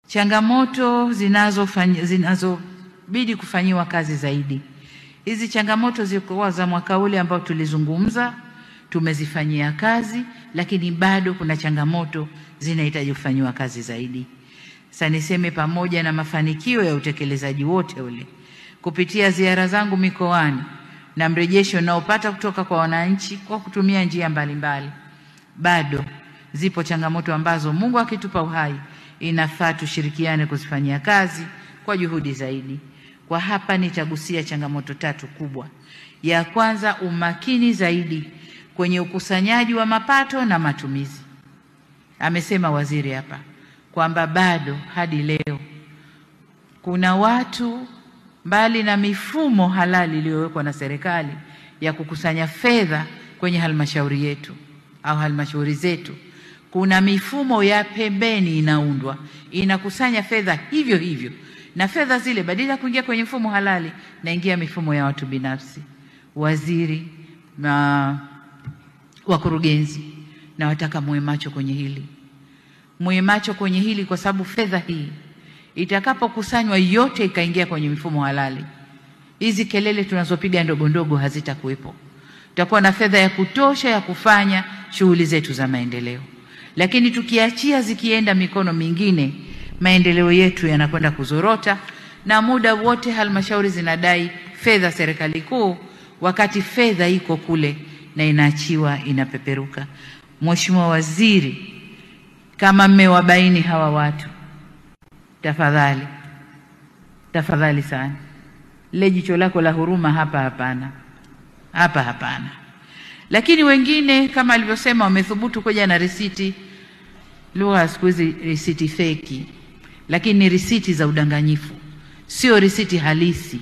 Changamoto zinazobidi kufanyiwa kazi zaidi. Hizi changamoto zilikuwa za mwaka ule ambao tulizungumza, tumezifanyia kazi, lakini bado kuna changamoto zinahitaji kufanyiwa kazi zaidi. Sasa niseme, pamoja na mafanikio ya utekelezaji wote ule, kupitia ziara zangu mikoani na mrejesho naopata kutoka kwa wananchi kwa kutumia njia mbalimbali, bado zipo changamoto ambazo Mungu akitupa uhai inafaa tushirikiane kuzifanyia kazi kwa juhudi zaidi. Kwa hapa nitagusia changamoto 3 kubwa. Ya kwanza, umakini zaidi kwenye ukusanyaji wa mapato na matumizi. Amesema waziri hapa kwamba bado hadi leo kuna watu, mbali na mifumo halali iliyowekwa na serikali ya kukusanya fedha kwenye halmashauri yetu au halmashauri zetu, kuna mifumo ya pembeni inaundwa, inakusanya fedha hivyo hivyo, na fedha zile badala ya kuingia kwenye mfumo halali naingia mifumo ya watu binafsi. Waziri na wakurugenzi, na wataka muwe macho kwenye hili, muwe macho kwenye hili, kwa sababu fedha hii itakapokusanywa yote ikaingia kwenye mifumo halali, hizi kelele tunazopiga ndogo ndogo hazitakuwepo. Tutakuwa na fedha ya kutosha ya kufanya shughuli zetu za maendeleo. Lakini tukiachia zikienda mikono mingine, maendeleo yetu yanakwenda kuzorota, na muda wote halmashauri zinadai fedha serikali kuu, wakati fedha iko kule na inaachiwa inapeperuka. Mheshimiwa Waziri, kama mmewabaini hawa watu, tafadhali sana, le jicho lako la huruma hapa hapana. Lakini wengine kama alivyosema wamethubutu kuja na risiti, lugha siku hizi risiti feki, lakini ni risiti za udanganyifu, sio risiti halisi.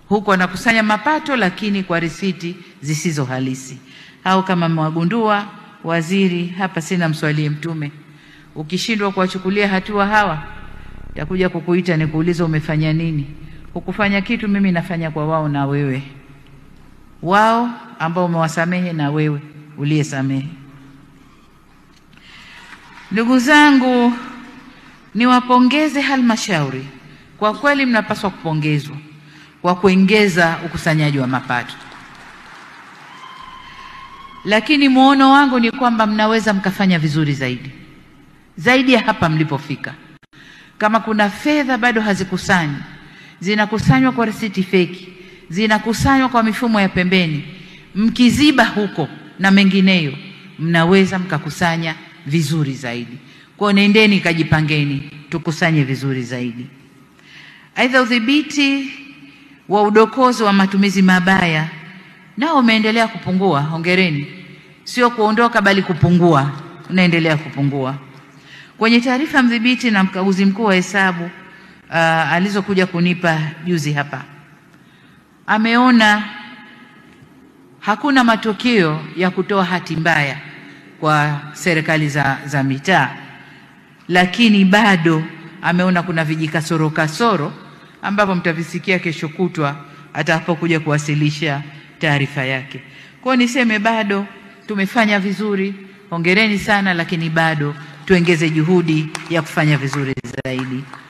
Huko wanakusanya mapato lakini kwa risiti zisizo halisi. Au kama mwagundua, waziri, hapa sina mswalie Mtume, ukishindwa kuwachukulia hatua hawa, takuja kukuita nikuuliza umefanya nini. Hukufanya kitu, mimi nafanya kwa wao na wewe, wao ambao umewasamehe na wewe uliyesamehe. Ndugu zangu, niwapongeze halmashauri, kwa kweli mnapaswa kupongezwa kwa kuongeza ukusanyaji wa mapato. Lakini muono wangu ni kwamba mnaweza mkafanya vizuri zaidi ya hapa mlipofika. Kama kuna fedha bado hazikusanyi, zinakusanywa kwa risiti feki, zinakusanywa kwa mifumo ya pembeni, mkiziba huko na mengineyo, mnaweza mkakusanya vizuri zaidi. Kwa nendeni kajipangeni, tukusanye vizuri zaidi. Aidha, udhibiti wa udokozi wa matumizi mabaya nao umeendelea kupungua. Hongereni, sio kuondoka bali kupungua, unaendelea kupungua. Kwenye taarifa mdhibiti na mkaguzi mkuu wa hesabu alizokuja kunipa juzi hapa, ameona hakuna matokeo ya kutoa hati mbaya kwa serikali za mitaa, lakini bado ameona kuna vijikasoro ambapo mtavisikia kesho kutwa atakapokuja kuwasilisha taarifa yake. Kwa niseme bado tumefanya vizuri, hongereni sana, lakini bado tuongeze juhudi ya kufanya vizuri zaidi.